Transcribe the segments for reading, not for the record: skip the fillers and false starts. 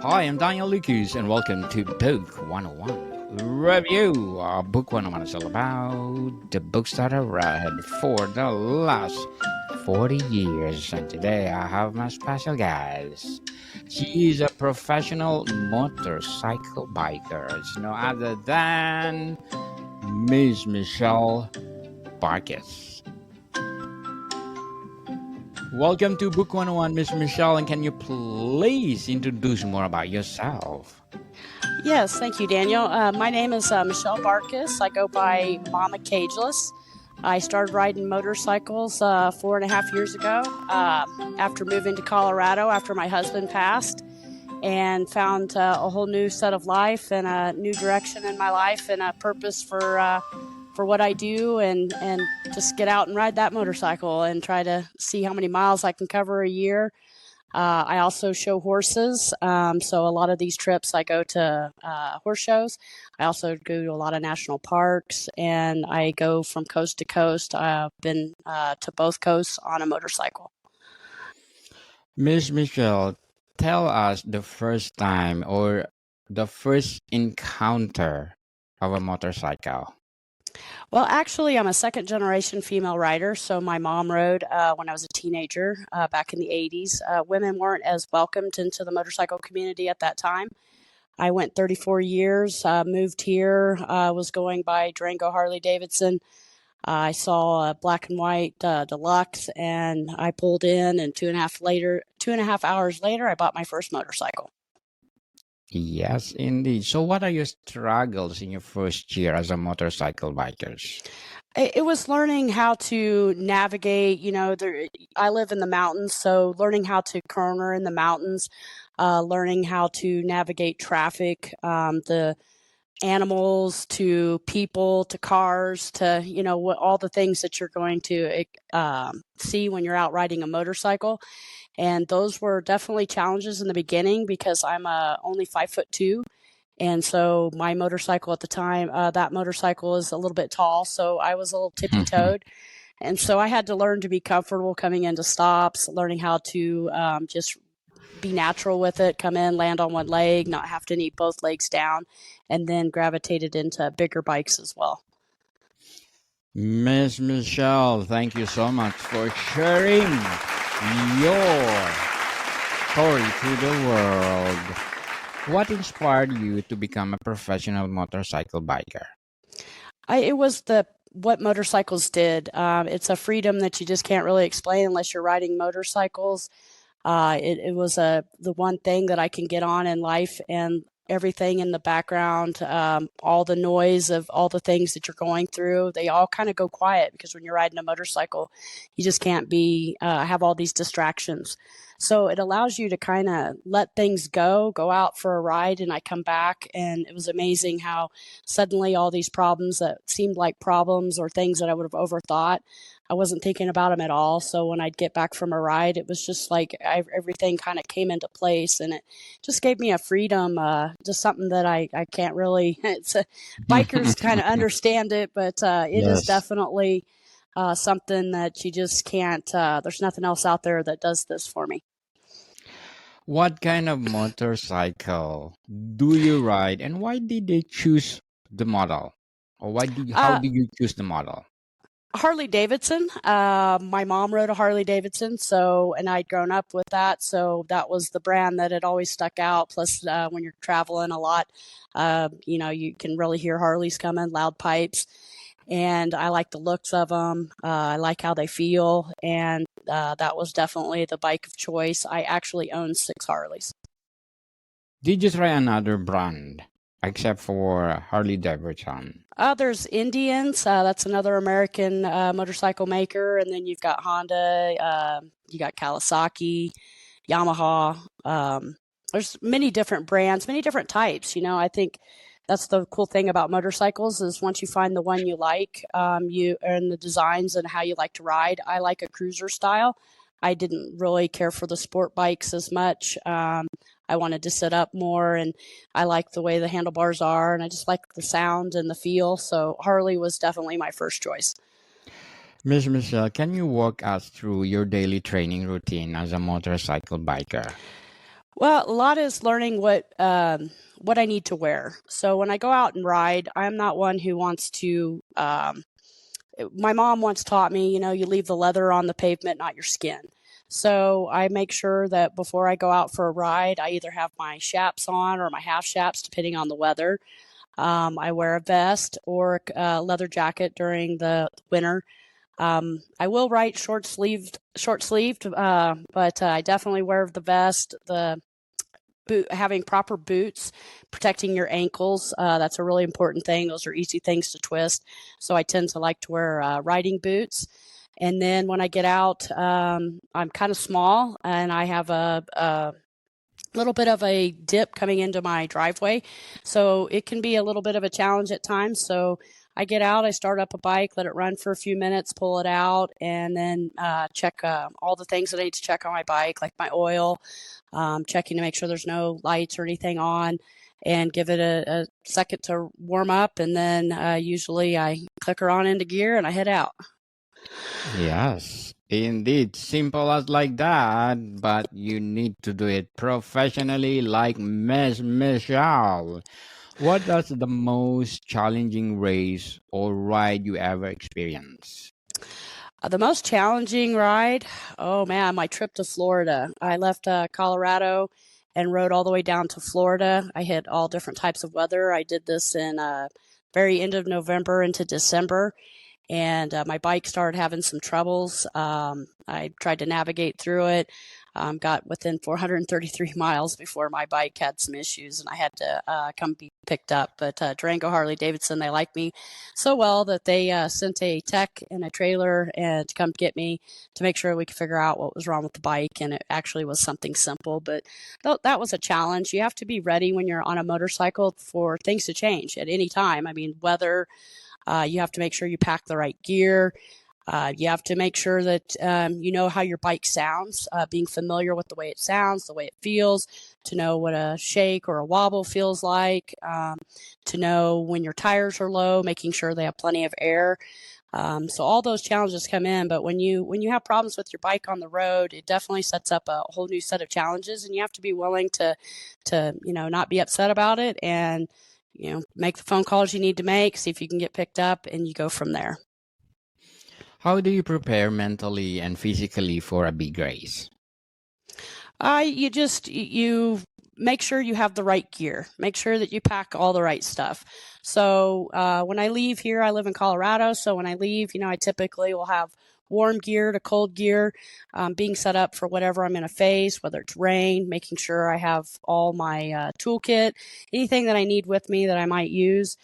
Hi, I'm Daniel Lucas, and welcome to Book 101 Review. Book 101 is all about the books that I read for the last 40 years. And today I have my special guest. She is a professional motorcycle biker. It's no other than Miss Michelle Barcus. Welcome to Book 101, Miss Michelle, and can you please introduce more about yourself? Yes, thank you, Daniel. My name is Michelle Barcus. I go by Mamacageless. I started riding motorcycles 4.5 years ago after moving to Colorado after my husband passed, and found a whole new set of life and a new direction in my life and a purpose for what I do, and just get out and ride that motorcycle and try to see how many miles I can cover a year. I also show horses. So a lot of these trips I go to horse shows. I also go to a lot of national parks, and I go from coast to coast. I've been to both coasts on a motorcycle. Miss Michelle, tell us the first time or the first encounter of a motorcycle. Well, actually, I'm a second generation female rider. So my mom rode when I was a teenager back in the 80s. Women weren't as welcomed into the motorcycle community at that time. I went 34 years, moved here, was going by Durango Harley Davidson. I saw a black and white deluxe, and I pulled in, and 2.5 hours later, I bought my first motorcycle. Yes, indeed. So, what are your struggles in your first year as a motorcycle biker? It was learning how to navigate. I live in the mountains, so learning how to corner in the mountains, learning how to navigate traffic, the animals to people to cars to all the things that you're going to see when you're out riding a motorcycle. And those were definitely challenges in the beginning because I'm only 5'2", and so my motorcycle at the time, that motorcycle is a little bit tall, so I was a little tippy-toed. And so I had to learn to be comfortable coming into stops, learning how to just be natural with it, come in, land on one leg, not have to need both legs down, and then gravitated into bigger bikes as well. Miss Michelle, thank you so much for sharing your story to the world. What inspired you to become a professional motorcycle biker? It was what motorcycles did. It's a freedom that you just can't really explain unless you're riding motorcycles. It was the one thing that I can get on in life, and everything in the background, all the noise of all the things that you're going through, they all kind of go quiet because when you're riding a motorcycle, you just can't have all these distractions. So it allows you to kind of let things go out for a ride, and I come back, and it was amazing how suddenly all these problems that seemed like problems or things that I would have overthought, I wasn't thinking about them at all. So when I'd get back from a ride, it was just like everything kind of came into place, and it just gave me a freedom, just something that I can't really, bikers kind of understand it, but it is Yes. definitely something that you just can't, there's nothing else out there that does this for me. What kind of motorcycle do you ride, and why did they choose the model? Or how Uh, did you choose the model? Harley Davidson. My mom rode a Harley Davidson, and I'd grown up with that, so that was the brand that had always stuck out. Plus, when you're traveling a lot, you can really hear Harleys coming, loud pipes, and I like the looks of them. I like how they feel, and that was definitely the bike of choice. I actually own 6 Harleys. Did you try another brand except for Harley Davidson? There's Indians. That's another American motorcycle maker, and then you've got Honda. You got Kawasaki, Yamaha. There's many different brands, many different types. I think that's the cool thing about motorcycles is once you find the one you like, you and the designs and how you like to ride. I like a cruiser style. I didn't really care for the sport bikes as much. I wanted to sit up more, and I like the way the handlebars are, and I just like the sound and the feel. So Harley was definitely my first choice. Miss Michelle, can you walk us through your daily training routine as a motorcycle biker? Well, a lot is learning what I need to wear. So when I go out and ride, I'm not one who wants to. My mom once taught me, you leave the leather on the pavement, not your skin. So I make sure that before I go out for a ride, I either have my chaps on or my half chaps, depending on the weather. I wear a vest or a leather jacket during the winter. I will ride short sleeved, but I definitely wear the vest, the having proper boots, protecting your ankles. That's a really important thing. Those are easy things to twist. So I tend to like to wear riding boots. And then when I get out, I'm kind of small and I have a little bit of a dip coming into my driveway. So it can be a little bit of a challenge at times. So I get out, I start up a bike, let it run for a few minutes, pull it out, and then check all the things that I need to check on my bike, like my oil, checking to make sure there's no lights or anything on, and give it a second to warm up. And then usually I click her on into gear and I head out. Yes, indeed. Simple as like that, but you need to do it professionally like Miss Michelle. What was the most challenging race or ride you ever experienced? The most challenging ride, oh man, my trip to Florida. I left Colorado and rode all the way down to Florida. I hit all different types of weather. I did this in very end of November into December, and my bike started having some troubles. I tried to navigate through it. Got within 433 miles before my bike had some issues, and I had to come be picked up. But Durango Harley Davidson, they liked me so well that they sent a tech in a trailer and to come get me to make sure we could figure out what was wrong with the bike. And it actually was something simple, but that was a challenge. You have to be ready when you're on a motorcycle for things to change at any time. I mean, weather. You have to make sure you pack the right gear. You have to make sure that you know how your bike sounds, being familiar with the way it sounds, the way it feels, to know what a shake or a wobble feels like, to know when your tires are low, making sure they have plenty of air. So all those challenges come in, but when you have problems with your bike on the road, it definitely sets up a whole new set of challenges, and you have to be willing to not be upset about it, and make the phone calls you need to make, see if you can get picked up, and you go from there. How do you prepare mentally and physically for a big race? You make sure you have the right gear. Make sure that you pack all the right stuff. So when I leave here, I live in Colorado. So when I leave, I typically will have warm gear to cold gear, being set up for whatever I'm going to face, whether it's rain, making sure I have all my toolkit, anything that I need with me that I might use.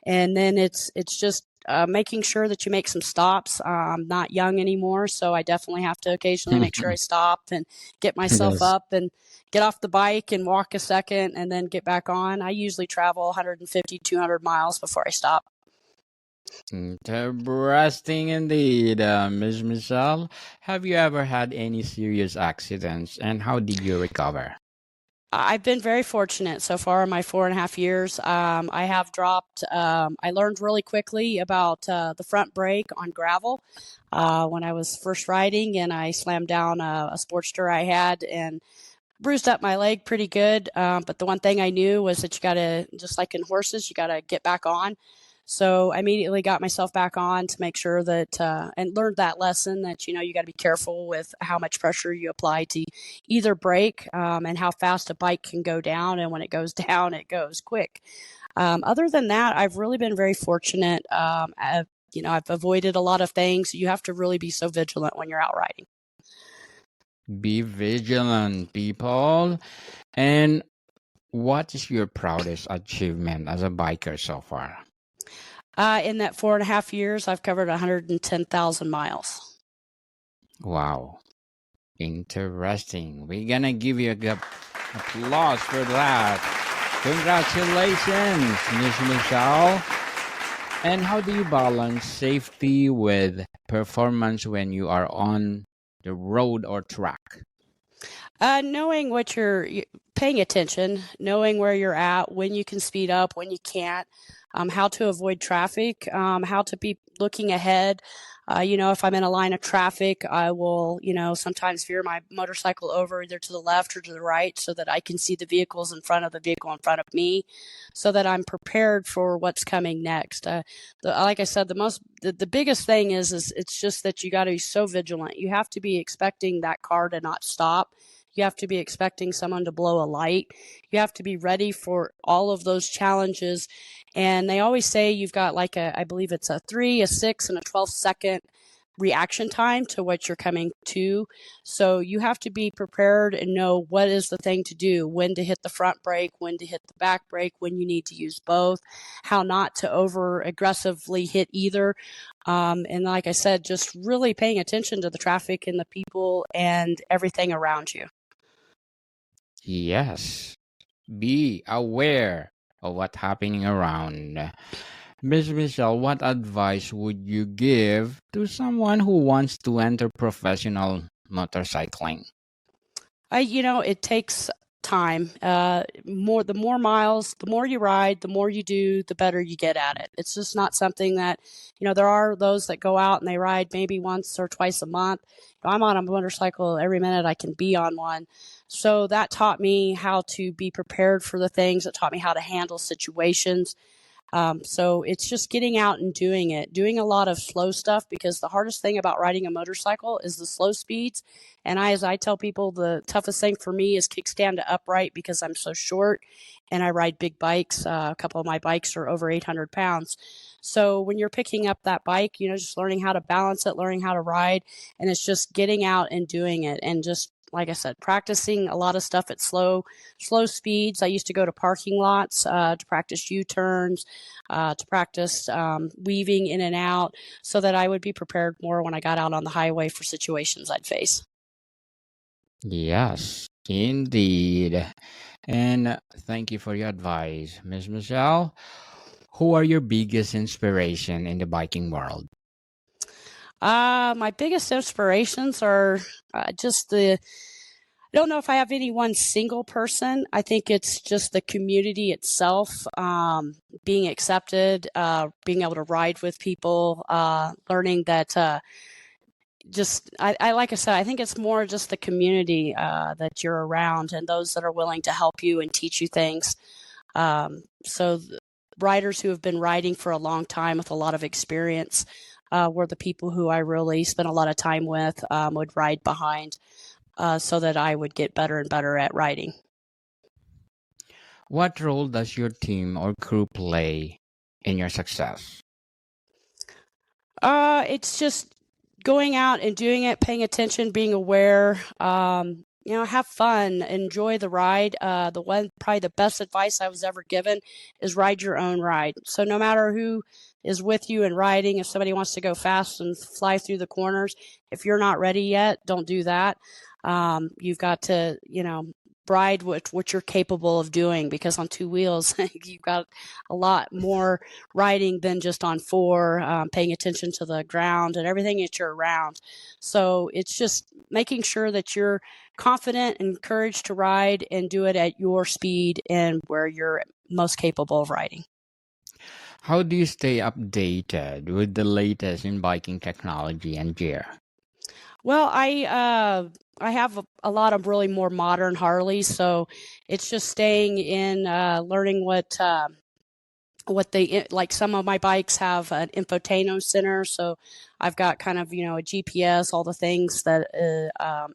And then it's just making sure that you make some stops. I'm not young anymore, so I definitely have to occasionally make sure I stop and get myself Yes. up and get off the bike and walk a second and then get back on. I usually travel 150, 200 miles before I stop. Interesting indeed, Miss Michelle. Have you ever had any serious accidents and how did you recover? I've been very fortunate so far in my 4.5 years. I have dropped. I learned really quickly about the front brake on gravel when I was first riding, and I slammed down a Sportster I had and bruised up my leg pretty good. But the one thing I knew was that you got to, just like in horses, you got to get back on. So I immediately got myself back on to make sure that, and learned that lesson that, you got to be careful with how much pressure you apply to either brake, and how fast a bike can go down. And when it goes down, it goes quick. Other than that, I've really been very fortunate. I've avoided a lot of things. You have to really be so vigilant when you're out riding. Be vigilant, people. And what is your proudest achievement as a biker so far? In that 4.5 years, I've covered 110,000 miles. Wow, interesting. We're gonna give you a good applause for that. Congratulations, Miss Michelle. And how do you balance safety with performance when you are on the road or track? Knowing what paying attention, knowing where you're at, when you can speed up, when you can't, how to avoid traffic, how to be looking ahead. If I'm in a line of traffic, I will, sometimes veer my motorcycle over either to the left or to the right so that I can see the vehicles in front of the vehicle in front of me so that I'm prepared for what's coming next. Like I said, the biggest thing is it's just that you got to be so vigilant. You have to be expecting that car to not stop. You have to be expecting someone to blow a light. You have to be ready for all of those challenges. And they always say you've got like I believe it's a 3, a 6, and a 12-second reaction time to what you're coming to. So you have to be prepared and know what is the thing to do, when to hit the front brake, when to hit the back brake, when you need to use both, how not to over aggressively hit either. And like I said, just really paying attention to the traffic and the people and everything around you. Yes. Be aware of what's happening around. Miss Michelle, what advice would you give to someone who wants to enter professional motorcycling? It takes time. The more miles, the more you ride, the more you do, the better you get at it. It's just not something that, there are those that go out and they ride maybe once or twice a month. I'm on a motorcycle every minute I can be on one. So that taught me how to be prepared for the things. It taught me how to handle situations. So it's just getting out and doing it, doing a lot of slow stuff, because the hardest thing about riding a motorcycle is the slow speeds. And as I tell people, the toughest thing for me is kickstand to upright because I'm so short and I ride big bikes. A couple of my bikes are over 800 pounds. So when you're picking up that bike, just learning how to balance it, learning how to ride, and it's just getting out and doing it and just, like I said, practicing a lot of stuff at slow speeds. I used to go to parking lots to practice U-turns, to practice weaving in and out so that I would be prepared more when I got out on the highway for situations I'd face. Yes, indeed. And thank you for your advice, Miss Michelle. Who are your biggest inspiration in the biking world? My biggest inspirations are I don't know if I have any one single person. I think it's just the community itself, being accepted, being able to ride with people, learning that like I said, I think it's more just the community that you're around and those that are willing to help you and teach you things. Riders who have been riding for a long time with a lot of experience were the people who I really spent a lot of time with, would ride behind so that I would get better and better at riding. What role does your team or crew play in your success? It's just going out and doing it, paying attention, being aware. Have fun, enjoy the ride. Probably the best advice I was ever given is ride your own ride. So no matter who is with you and riding, if somebody wants to go fast and fly through the corners, if you're not ready yet, don't do that. You've got to, ride what you're capable of doing, because on two wheels, you've got a lot more riding than just on four, paying attention to the ground and everything that you're around. So it's just making sure that you're confident and encouraged to ride and do it at your speed and where you're most capable of riding. How do you stay updated with the latest in biking technology and gear? Well, I have a lot of really more modern Harleys, so it's just staying in, learning what they like. Some of my bikes have an infotainment center, so I've got kind of a GPS, all the things that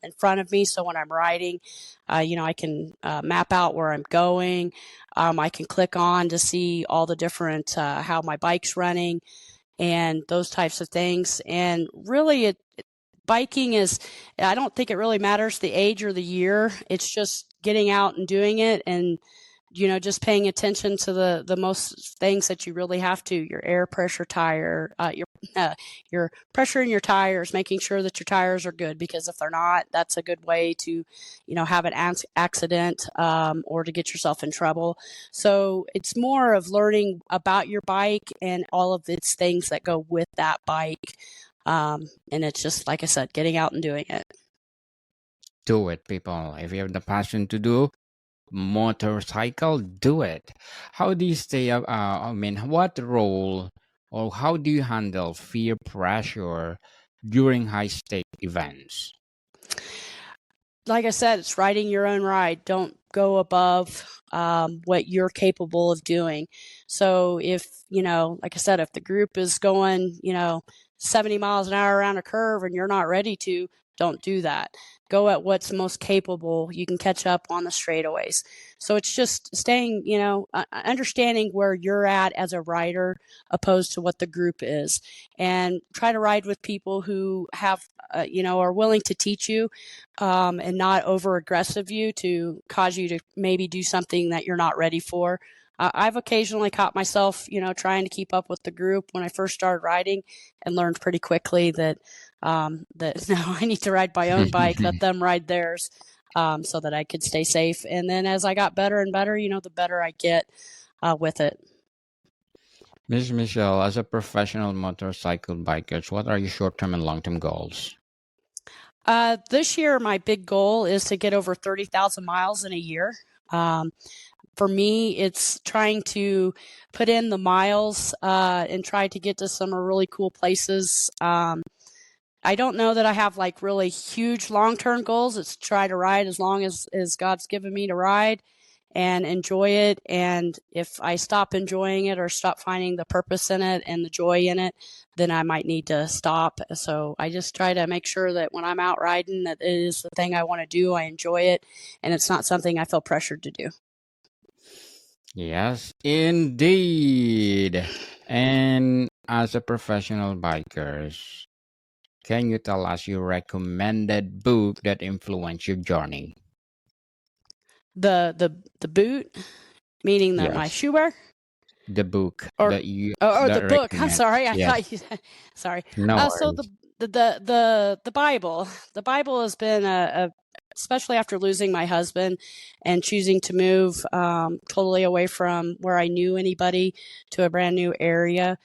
in front of me. So when I'm riding, I can map out where I'm going. I can click on to see all the different how my bike's running and those types of things. And really, biking is, I don't think it really matters the age or the year. It's just getting out and doing it, and just paying attention to the most things that you really have to: your air pressure tire, your pressure in your tires, making sure that your tires are good, because if they're not, that's a good way to have an accident, or to get yourself in trouble. So it's more of learning about your bike and all of its things that go with that bike. And it's just, like I said, getting out and doing it. Do it, people. If you have the passion to do motorcycle, do it. How do you stay up? I mean, what role or how do you handle fear pressure during high stake events? Like I said, it's riding your own ride. Don't go above what you're capable of doing. So if, like I said, if the group is going, 70 miles an hour around a curve and you're not ready to, don't do that. Go at what's most capable. You can catch up on the straightaways. So it's just staying, understanding where you're at as a rider opposed to what the group is, and try to ride with people who have, are willing to teach you, and not over aggressive you to cause you to maybe do something that you're not ready for. I've occasionally caught myself, trying to keep up with the group when I first started riding, and learned pretty quickly that that no, I need to ride my own bike, let them ride theirs, so that I could stay safe. And then as I got better and better, the better I get with it. Ms. Michelle, as a professional motorcycle biker, what are your short-term and long-term goals? This year, my big goal is to get over 30,000 miles in a year. For me, it's trying to put in the miles and try to get to some really cool places. I don't know that I have like really huge long-term goals. It's try to ride as long as God's given me to ride and enjoy it. And if I stop enjoying it or stop finding the purpose in it and the joy in it, then I might need to stop. So I just try to make sure that when I'm out riding, that it is the thing I want to do. I enjoy it, and it's not something I feel pressured to do. Yes, indeed. And as a professional bikers, can you tell us your recommended book that influenced your journey? The boot, meaning that my Yes, shoe wear, the book or or the that book. I'm recommend. sorry, I Yes, thought you. Sorry. no So the worries. the Bible. The Bible has been especially after losing my husband and choosing to move totally away from where I knew anybody to a brand new area,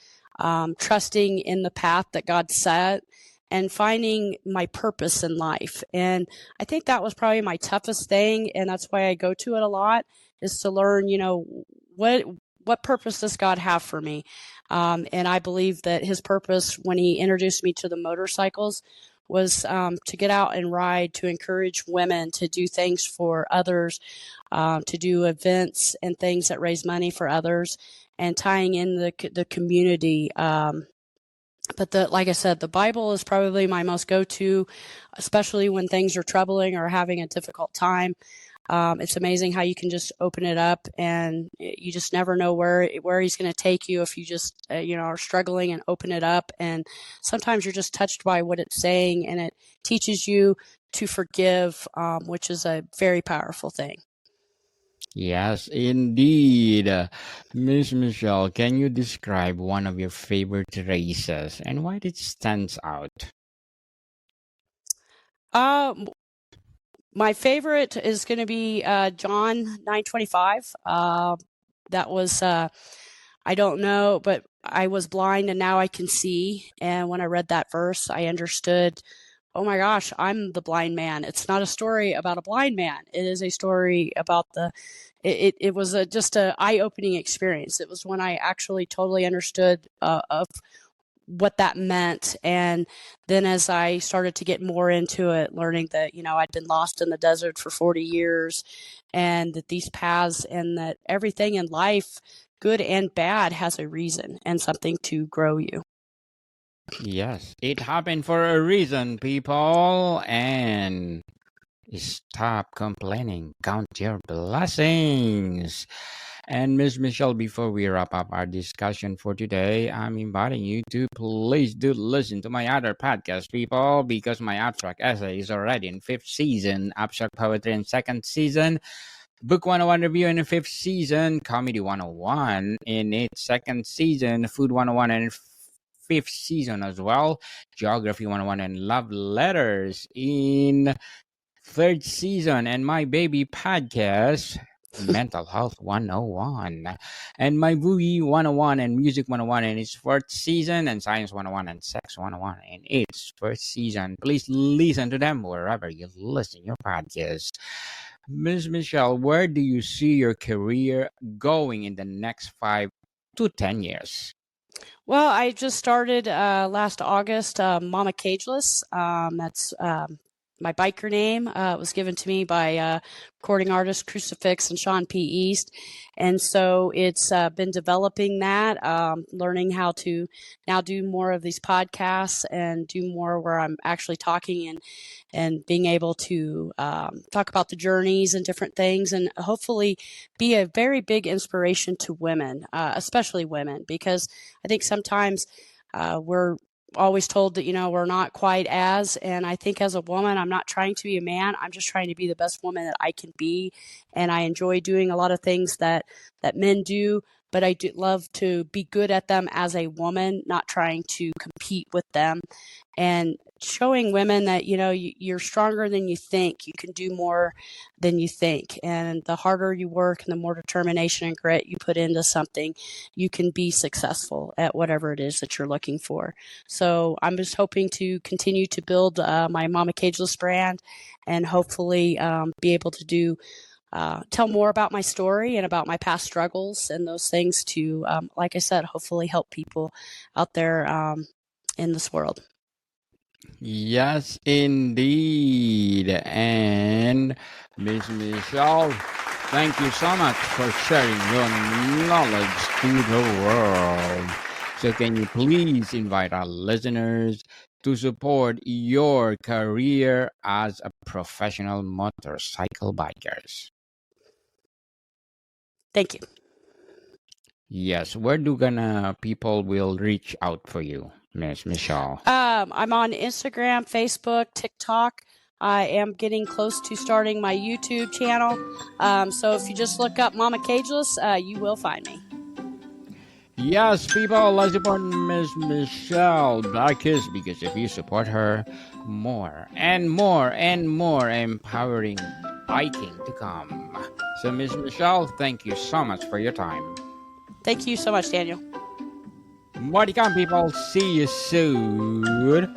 trusting in the path that God set and finding my purpose in life. And I think that was probably my toughest thing, and that's why I go to it a lot, is to learn, what purpose does God have for me? And I believe that his purpose when he introduced me to the motorcycles was to get out and ride, to encourage women to do things for others, to do events and things that raise money for others, and tying in the community. But like I said, the Bible is probably my most go-to, especially when things are troubling or having a difficult time. It's amazing how you can just open it up, and you just never know where he's going to take you if you just are struggling and open it up. And sometimes you're just touched by what it's saying, and it teaches you to forgive, which is a very powerful thing. Yes, indeed. Miss Michelle, can you describe one of your favorite races and why it stands out? Um, my favorite is going to be John 9:25. That was I don't know, but I was blind and now I can see. And when I read that verse, I understood, oh my gosh, I'm the blind man. It's not a story about a blind man. It is a story about it was just a eye-opening experience. It was when I actually totally understood of what that meant. And then as I started to get more into it, learning that, I'd been lost in the desert for 40 years, and that these paths and that everything in life, good and bad, has a reason and something to grow you. Yes, it happened for a reason, people. And stop complaining. Count your blessings. And Miss Michelle, before we wrap up our discussion for today, I'm inviting you to please do listen to my other podcast, people, because my abstract essay is already in fifth season, abstract poetry in second season, book 101 review in the fifth season, comedy 101 in its second season, food 101 in fifth season as well, geography 101 and love letters in third season, and my baby podcast, Mental Health 101, and my Boogie 101 and Music 101 in its fourth season, and Science 101 and Sex 101 in its first season. Please listen to them wherever you listen your podcast. Ms. Michelle, where do you see your career going in the next 5 to 10 years? Well, I just started last August, Mamacageless. That's my biker name. It was given to me by recording artist Crucifix and Sean P. East. And so it's been developing that, learning how to now do more of these podcasts and do more where I'm actually talking and being able to talk about the journeys and different things, and hopefully be a very big inspiration to women, especially women, because I think sometimes we're always told that, we're not quite as, and I think as a woman, I'm not trying to be a man. I'm just trying to be the best woman that I can be. And I enjoy doing a lot of things that men do, but I do love to be good at them as a woman, not trying to compete with them, and showing women that, you're stronger than you think. You can do more than you think. And the harder you work and the more determination and grit you put into something, you can be successful at whatever it is that you're looking for. So I'm just hoping to continue to build my Mamacageless brand, and hopefully be able to tell more about my story and about my past struggles and those things to, like I said, hopefully help people out there in this world. Yes, indeed. And Miss Michelle, thank you so much for sharing your knowledge to the world. So, can you please invite our listeners to support your career as a professional motorcycle bikers? Thank you. Yes, where do gonna people will reach out for you, Miss Michelle? I'm on Instagram, Facebook, TikTok. I am getting close to starting my YouTube channel. So if you just look up Mamacageless, you will find me. Yes, people, let's support Miss Michelle Barcus, because if you support her, more and more and more empowering biking to come. So, Miss Michelle, thank you so much for your time. Thank you so much, Daniel. More to come, people. See you soon.